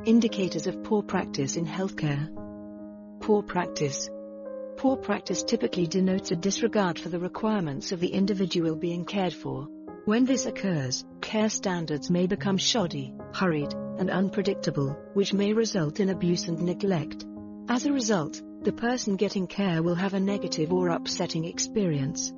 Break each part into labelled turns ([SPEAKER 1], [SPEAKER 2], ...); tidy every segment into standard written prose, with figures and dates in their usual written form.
[SPEAKER 1] Indicators of poor practice in healthcare. Poor practice. Poor practice typically denotes a disregard for the requirements of the individual being cared for. When this occurs, care standards may become shoddy, hurried, and unpredictable, which may result in abuse and neglect. As a result, the person getting care will have a negative or upsetting experience.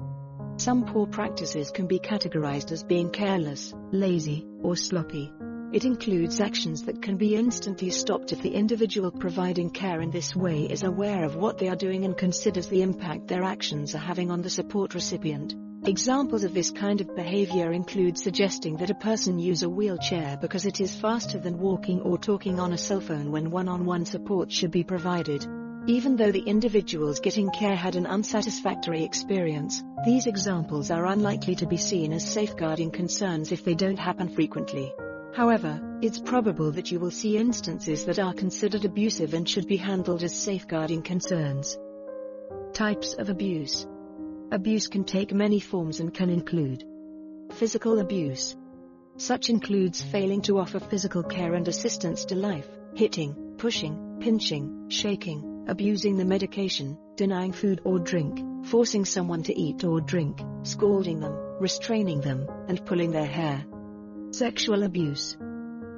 [SPEAKER 1] Some poor practices can be categorized as being careless, lazy, or sloppy. It includes actions that can be instantly stopped if the individual providing care in this way is aware of what they are doing and considers the impact their actions are having on the support recipient. Examples of this kind of behavior include suggesting that a person use a wheelchair because it is faster than walking, or talking on a cell phone when one-on-one support should be provided. Even though the individuals getting care had an unsatisfactory experience, these examples are unlikely to be seen as safeguarding concerns if they don't happen frequently. However, it's probable that you will see instances that are considered abusive and should be handled as safeguarding concerns. Types of abuse. Abuse can take many forms and can include physical abuse. Such includes failing to offer physical care and assistance to life, hitting, pushing, pinching, shaking, abusing the medication, denying food or drink, forcing someone to eat or drink, scolding them, restraining them, and pulling their hair. Sexual abuse.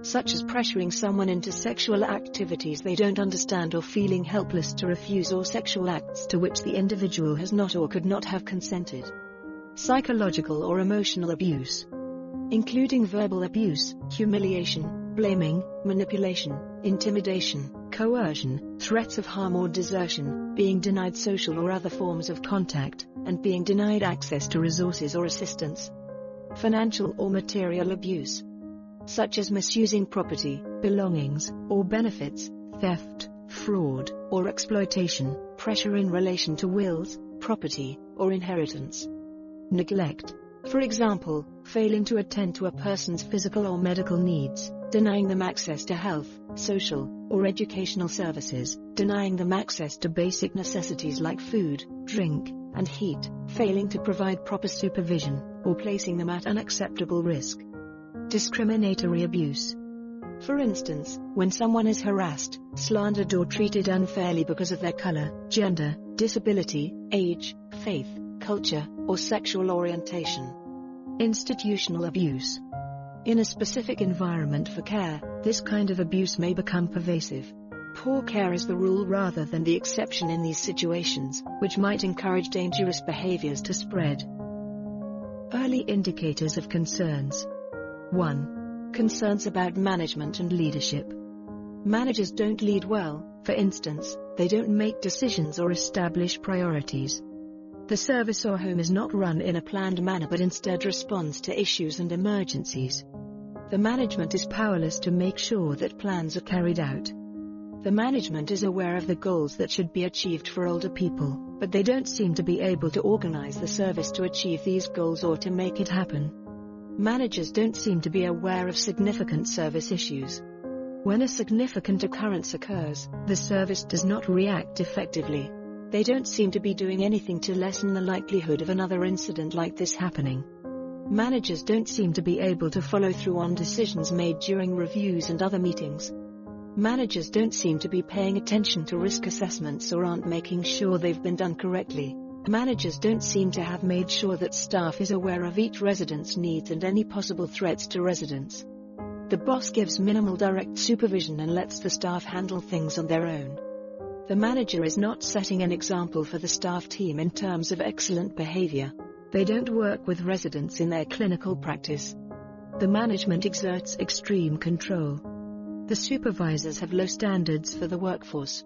[SPEAKER 1] Such as pressuring someone into sexual activities they don't understand, or feeling helpless to refuse, or sexual acts to which the individual has not or could not have consented. Psychological or emotional abuse, including verbal abuse, humiliation, blaming, manipulation, intimidation, coercion, threats of harm or desertion, being denied social or other forms of contact, and being denied access to resources or assistance. Financial or material abuse, such as misusing property, belongings, or benefits, theft, fraud, or exploitation, pressure in relation to wills, property, or inheritance. Neglect, for example, failing to attend to a person's physical or medical needs, denying them access to health, social, or educational services, denying them access to basic necessities like food, drink, and heat, failing to provide proper supervision, or placing them at unacceptable risk. Discriminatory abuse. For instance, when someone is harassed, slandered, or treated unfairly because of their color, gender, disability, age, faith, culture, or sexual orientation. Institutional abuse. In a specific environment for care, this kind of abuse may become pervasive. Poor care is the rule rather than the exception in these situations, which might encourage dangerous behaviors to spread. Early indicators of concerns. 1. Concerns about management and leadership. Managers don't lead well. For instance, they don't make decisions or establish priorities. The service or home is not run in a planned manner but instead responds to issues and emergencies. The management is powerless to make sure that plans are carried out. The management is aware of the goals that should be achieved for older people, but they don't seem to be able to organize the service to achieve these goals or to make it happen. Managers don't seem to be aware of significant service issues. When a significant occurrence occurs, the service does not react effectively. They don't seem to be doing anything to lessen the likelihood of another incident like this happening. Managers don't seem to be able to follow through on decisions made during reviews and other meetings. Managers don't seem to be paying attention to risk assessments or aren't making sure they've been done correctly. Managers don't seem to have made sure that staff is aware of each resident's needs and any possible threats to residents. The boss gives minimal direct supervision and lets the staff handle things on their own. The manager is not setting an example for the staff team in terms of excellent behavior. They don't work with residents in their clinical practice. The management exerts extreme control. The supervisors have low standards for the workforce.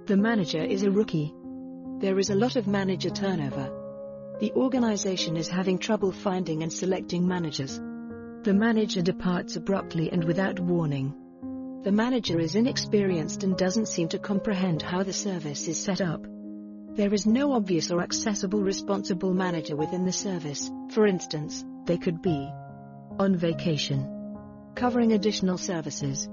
[SPEAKER 1] The manager is a rookie. There is a lot of manager turnover. The organization is having trouble finding and selecting managers. The manager departs abruptly and without warning. The manager is inexperienced and doesn't seem to comprehend how the service is set up. There is no obvious or accessible responsible manager within the service. For instance, they could be on vacation, covering additional services.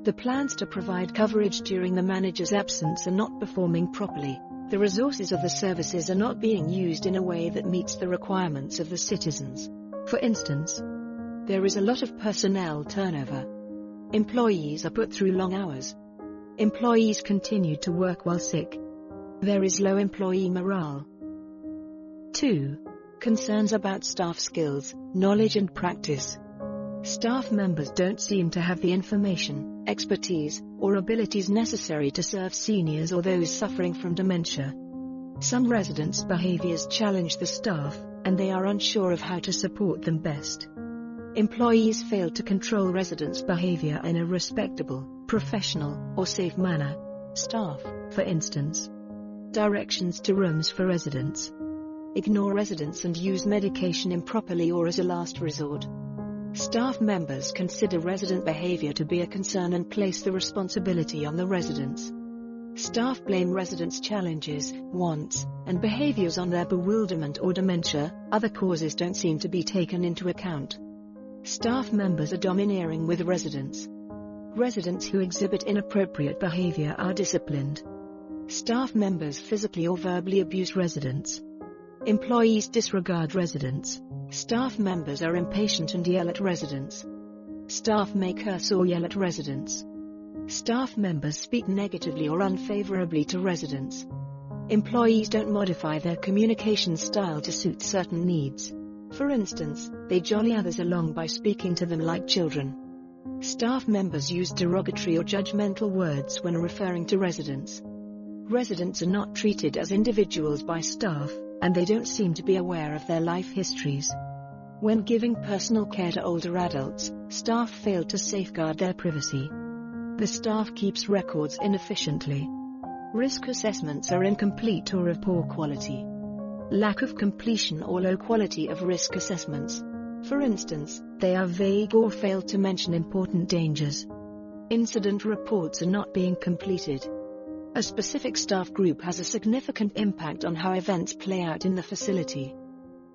[SPEAKER 1] The plans to provide coverage during the manager's absence are not performing properly. The resources of the services are not being used in a way that meets the requirements of the citizens. For instance, there is a lot of personnel turnover. Employees are put through long hours. Employees continue to work while sick. There is low employee morale. 2. Concerns about staff skills, knowledge and practice. Staff members don't seem to have the information, expertise, or abilities necessary to serve seniors or those suffering from dementia. Some residents' behaviors challenge the staff, and they are unsure of how to support them best. Employees fail to control residents' behavior in a respectable, professional, or safe manner. Staff, for instance, directions to rooms for residents, ignore residents and use medication improperly or as a last resort. Staff members consider resident behavior to be a concern and place the responsibility on the residents. Staff blame residents' challenges, wants, and behaviors on their bewilderment or dementia. Other causes don't seem to be taken into account. Staff members are domineering with residents. Residents who exhibit inappropriate behavior are disciplined. Staff members physically or verbally abuse residents. Employees disregard residents. Staff members are impatient and yell at residents. Staff may curse or yell at residents. Staff members speak negatively or unfavorably to residents. Employees don't modify their communication style to suit certain needs. For instance, they jolly others along by speaking to them like children. Staff members use derogatory or judgmental words when referring to residents. Residents are not treated as individuals by staff, and they don't seem to be aware of their life histories. When giving personal care to older adults, staff fail to safeguard their privacy. The staff keeps records inefficiently. Risk assessments are incomplete or of poor quality. Lack of completion or low quality of risk assessments. For instance, they are vague or fail to mention important dangers. Incident reports are not being completed. A specific staff group has a significant impact on how events play out in the facility.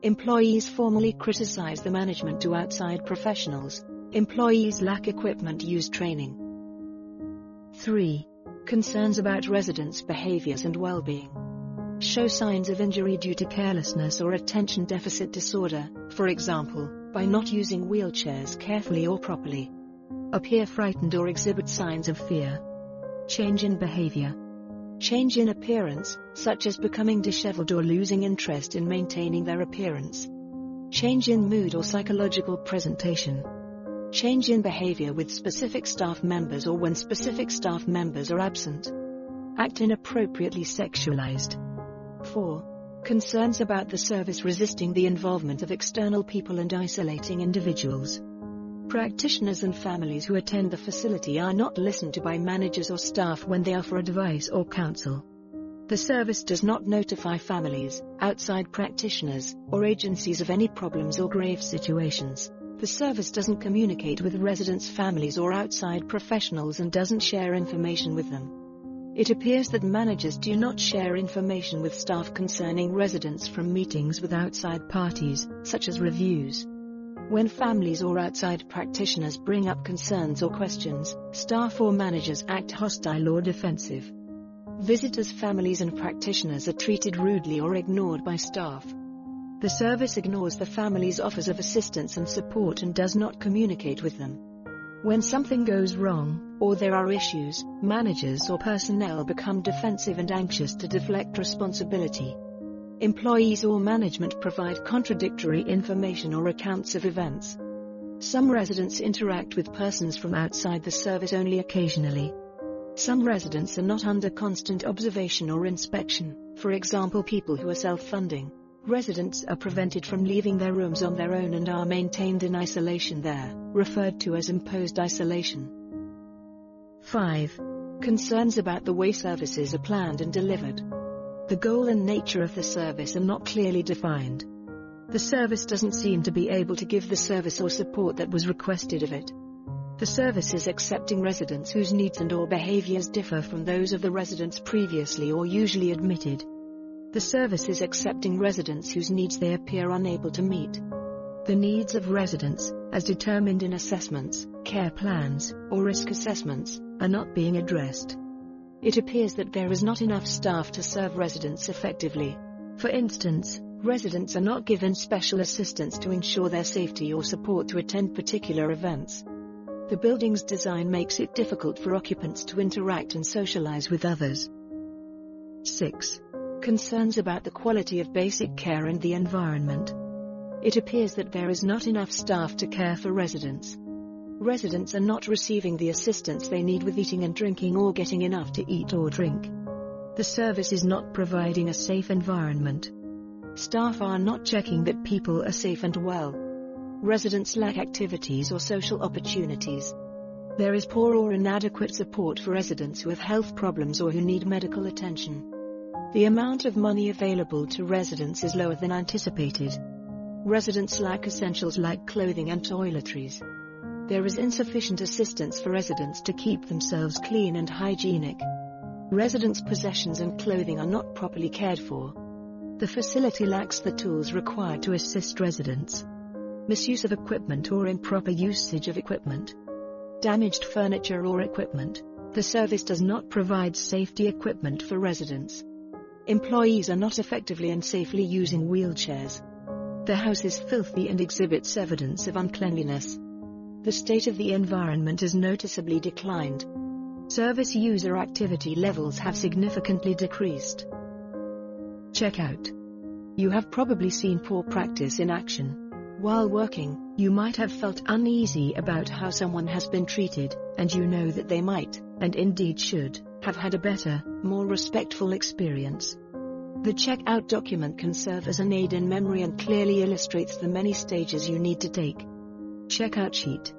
[SPEAKER 1] Employees formally criticize the management to outside professionals. Employees lack equipment use training. 3. Concerns about residents' behaviors and well-being. Show signs of injury due to carelessness or attention deficit disorder, for example, by not using wheelchairs carefully or properly. Appear frightened or exhibit signs of fear. Change in behavior. Change in appearance, such as becoming disheveled or losing interest in maintaining their appearance. Change in mood or psychological presentation. Change in behavior with specific staff members or when specific staff members are absent. Act inappropriately sexualized. 4. Concerns about the service resisting the involvement of external people and isolating individuals. Practitioners and families who attend the facility are not listened to by managers or staff when they offer advice or counsel. The service does not notify families, outside practitioners, or agencies of any problems or grave situations. The service doesn't communicate with residents' families or outside professionals and doesn't share information with them. It appears that managers do not share information with staff concerning residents from meetings with outside parties, such as reviews. When families or outside practitioners bring up concerns or questions, staff or managers act hostile or defensive. Visitors' families and practitioners are treated rudely or ignored by staff. The service ignores the families' offers of assistance and support and does not communicate with them. When something goes wrong, or there are issues, managers or personnel become defensive and anxious to deflect responsibility. Employees or management provide contradictory information or accounts of events. Some residents interact with persons from outside the service only occasionally. Some residents are not under constant observation or inspection, for example people who are self-funding. Residents are prevented from leaving their rooms on their own and are maintained in isolation there, referred to as imposed isolation. 5. Concerns about the way services are planned and delivered. The goal and nature of the service are not clearly defined. The service doesn't seem to be able to give the service or support that was requested of it. The service is accepting residents whose needs and/or behaviors differ from those of the residents previously or usually admitted. The service is accepting residents whose needs they appear unable to meet. The needs of residents, as determined in assessments, care plans, or risk assessments, are not being addressed. It appears that there is not enough staff to serve residents effectively. For instance, residents are not given special assistance to ensure their safety or support to attend particular events. The building's design makes it difficult for occupants to interact and socialize with others. 6. Concerns about the quality of basic care and the environment. It appears that there is not enough staff to care for residents. Residents are not receiving the assistance they need with eating and drinking or getting enough to eat or drink. The service is not providing a safe environment. Staff are not checking that people are safe and well. Residents lack activities or social opportunities. There is poor or inadequate support for residents who have health problems or who need medical attention. The amount of money available to residents is lower than anticipated. Residents lack essentials like clothing and toiletries. There is insufficient assistance for residents to keep themselves clean and hygienic. Residents' possessions and clothing are not properly cared for. The facility lacks the tools required to assist residents. Misuse of equipment or improper usage of equipment. Damaged furniture or equipment. The service does not provide safety equipment for residents. Employees are not effectively and safely using wheelchairs. The house is filthy and exhibits evidence of uncleanliness. The state of the environment has noticeably declined. Service user activity levels have significantly decreased. Checkout. You have probably seen poor practice in action. While working, you might have felt uneasy about how someone has been treated, and you know that they might, and indeed should, have had a better, more respectful experience. The checkout document can serve as an aid in memory and clearly illustrates the many stages you need to take. Checkout sheet.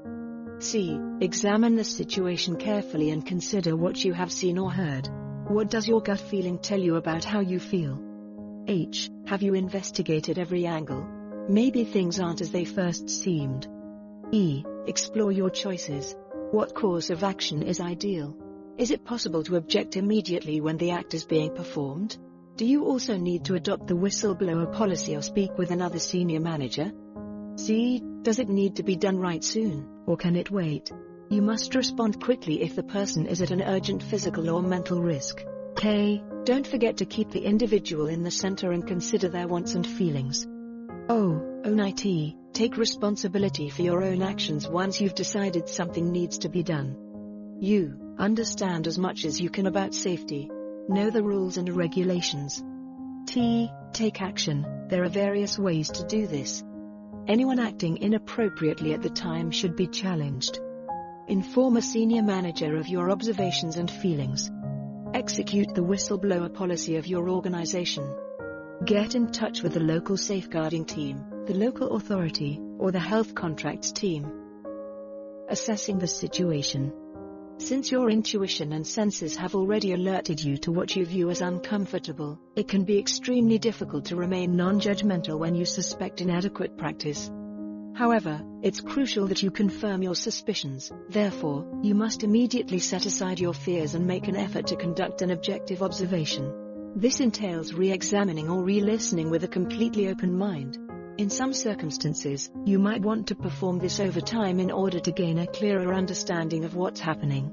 [SPEAKER 1] C. Examine the situation carefully and consider what you have seen or heard. What does your gut feeling tell you about how you feel? H. Have you investigated every angle? Maybe things aren't as they first seemed. E. Explore your choices. What course of action is ideal? Is it possible to object immediately when the act is being performed? Do you also need to adopt the whistleblower policy or speak with another senior manager? C. Does it need to be done right soon, or can it wait? You must respond quickly if the person is at an urgent physical or mental risk. K. Don't forget to keep the individual in the center and consider their wants and feelings. O. ONIT. Take responsibility for your own actions once you've decided something needs to be done. U. Understand as much as you can about safety. Know the rules and regulations. T. Take action. There are various ways to do this. Anyone acting inappropriately at the time should be challenged. Inform a senior manager of your observations and feelings. Execute the whistleblower policy of your organization. Get in touch with the local safeguarding team, the local authority, or the health contracts team. Assessing the situation. Since your intuition and senses have already alerted you to what you view as uncomfortable, it can be extremely difficult to remain non-judgmental when you suspect inadequate practice. However, it's crucial that you confirm your suspicions. Therefore, you must immediately set aside your fears and make an effort to conduct an objective observation. This entails re-examining or re-listening with a completely open mind. In some circumstances, you might want to perform this over time in order to gain a clearer understanding of what's happening.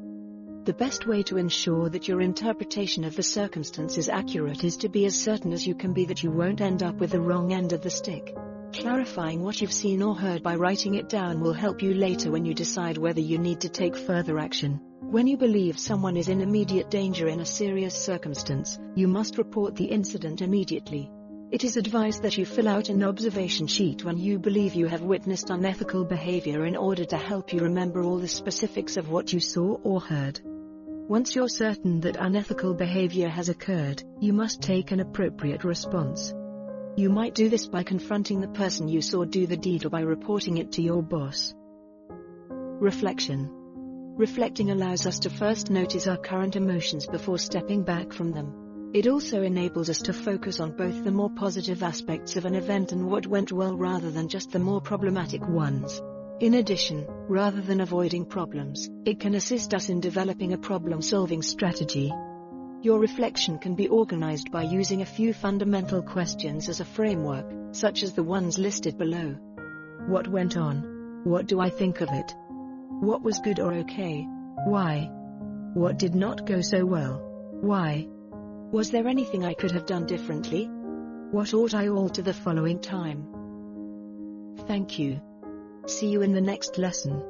[SPEAKER 1] The best way to ensure that your interpretation of the circumstance is accurate is to be as certain as you can be that you won't end up with the wrong end of the stick. Clarifying what you've seen or heard by writing it down will help you later when you decide whether you need to take further action. When you believe someone is in immediate danger in a serious circumstance, you must report the incident immediately. It is advised that you fill out an observation sheet when you believe you have witnessed unethical behavior in order to help you remember all the specifics of what you saw or heard. Once you're certain that unethical behavior has occurred, you must take an appropriate response. You might do this by confronting the person you saw do the deed or by reporting it to your boss. Reflection. Reflecting allows us to first notice our current emotions before stepping back from them. It also enables us to focus on both the more positive aspects of an event and what went well rather than just the more problematic ones. In addition, rather than avoiding problems, it can assist us in developing a problem-solving strategy. Your reflection can be organized by using a few fundamental questions as a framework, such as the ones listed below. What went on? What do I think of it? What was good or okay? Why? What did not go so well? Why? Was there anything I could have done differently? What ought I alter the following time? Thank you. See you in the next lesson.